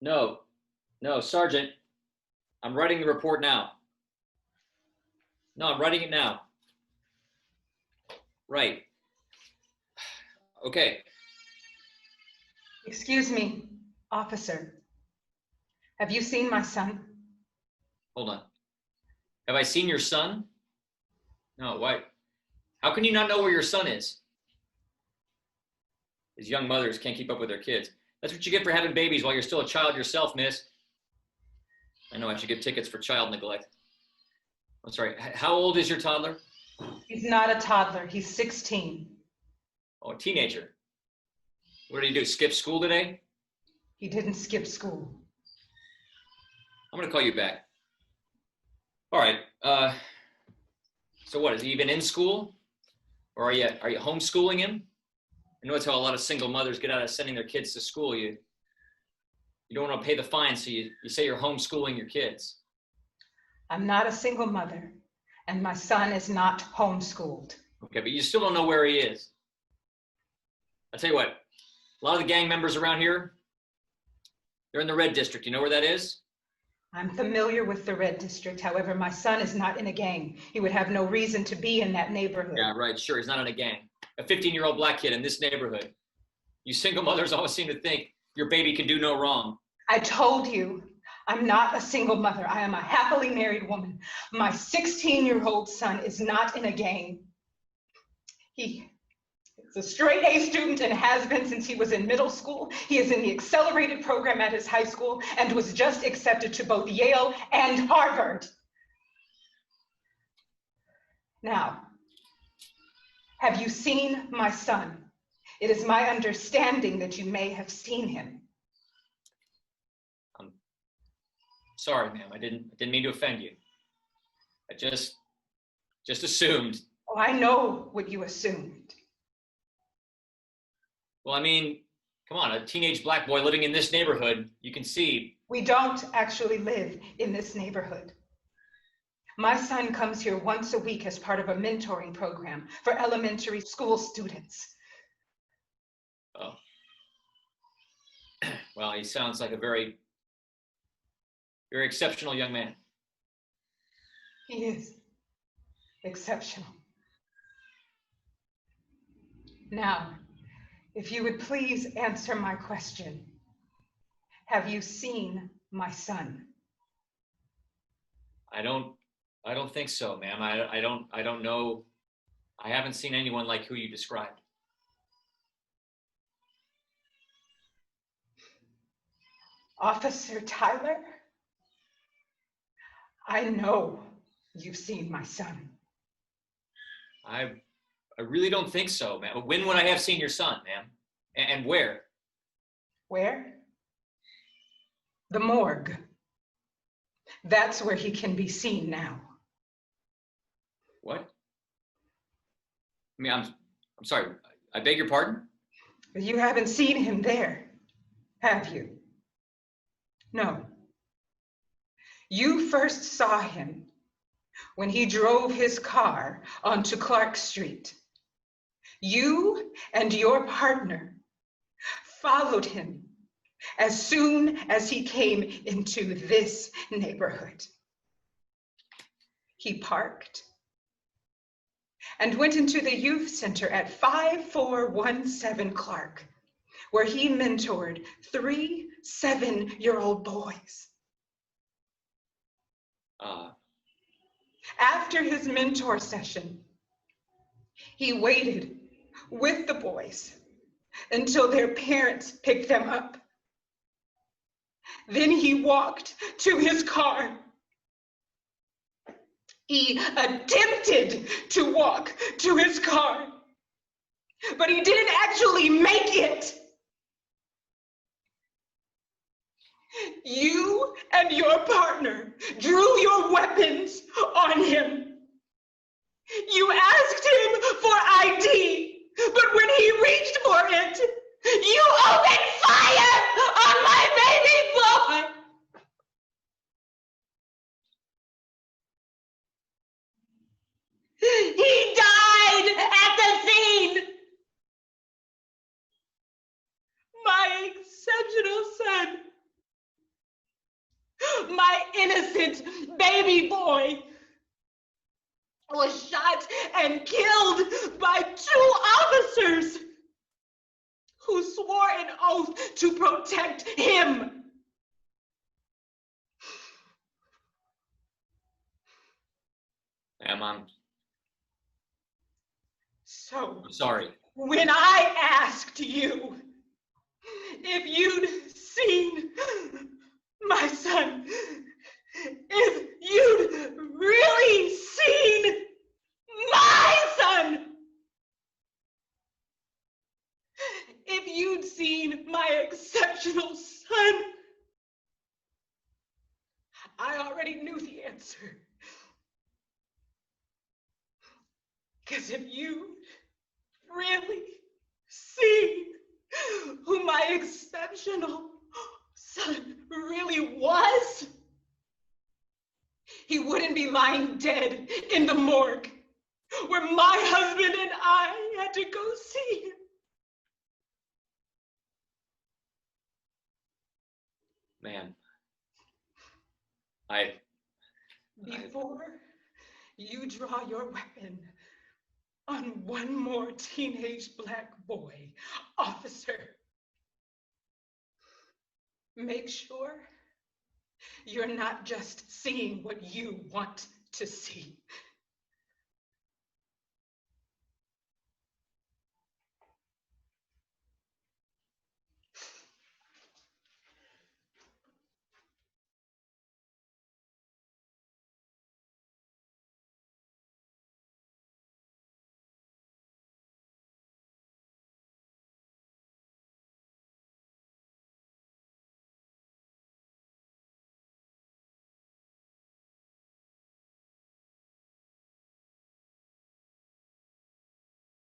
No, no, Sergeant. I'm writing the report now. No, I'm writing it now. Right. Okay. Excuse me, officer. Have you seen my son? Hold on. Have I seen your son? No, why? How can you not know where your son is? These young mothers can't keep up with their kids. That's what you get for having babies while you're still a child yourself, miss. I know I should give tickets for child neglect. I'm sorry, how old is your toddler? He's not a toddler, he's 16. Oh, a teenager. What did he do, skip school today? He didn't skip school. I'm gonna call you back. All right, so what, is he even in school? Or are you homeschooling him? I know it's how a lot of single mothers get out of sending their kids to school. You don't want to pay the fine, so you say you're homeschooling your kids. I'm not a single mother, and my son is not homeschooled. Okay, but you still don't know where he is. I'll tell you what, a lot of the gang members around here, they're in the Red District. You know where that is? I'm familiar with the Red District. However, my son is not in a gang. He would have no reason to be in that neighborhood. Yeah, right, sure, he's not in a gang. A 15-year-old black kid in this neighborhood. You single mothers always seem to think your baby can do no wrong. I told you, I'm not a single mother. I am a happily married woman. My 16-year-old son is not in a gang. He is a straight A student and has been since he was in middle school. He is in the accelerated program at his high school and was just accepted to both Yale and Harvard. Now, have you seen my son? It is my understanding that you may have seen him. I'm sorry, ma'am. I didn't mean to offend you. I just assumed. Oh, I know what you assumed. Well, I mean, come on, a teenage black boy living in this neighborhood, you can see. We don't actually live in this neighborhood. My son comes here once a week as part of a mentoring program for elementary school students. Oh. Well, he sounds like a very, very exceptional young man. He is exceptional. Now, if you would please answer my question. Have you seen my son? I don't think so, ma'am. I don't know. I haven't seen anyone like who you described. Officer Tyler, I know you've seen my son. I really don't think so, ma'am. When would I have seen your son, ma'am? And where? Where? The morgue. That's where he can be seen now. What? I mean, I'm sorry. I beg your pardon? You haven't seen him there, have you? No. You first saw him when he drove his car onto Clark Street. You and your partner followed him as soon as he came into this neighborhood. He parked and went into the youth center at 5417 Clark, where he mentored 3 7-year-old boys. After his mentor session, he waited with the boys until their parents picked them up. Then he walked to his car. He attempted to walk to his car, but he didn't actually make it. You and your partner drew your weapons on him. You asked him for ID, but when he reached for it, you opened fire on my baby boy. He died at the scene. My exceptional son innocent baby boy was shot and killed by 2 officers who swore an oath to protect him. Ma'am, I'm So sorry. when I asked you if you'd seen my son, if you'd really seen my son, if you'd seen my exceptional son, I already knew the answer. Because if you really seen who my exceptional son really was, he wouldn't be lying dead in the morgue where my husband and I had to go see him. Ma'am, Before you draw your weapon on one more teenage Black boy, officer, make sure you're not just seeing what you want to see.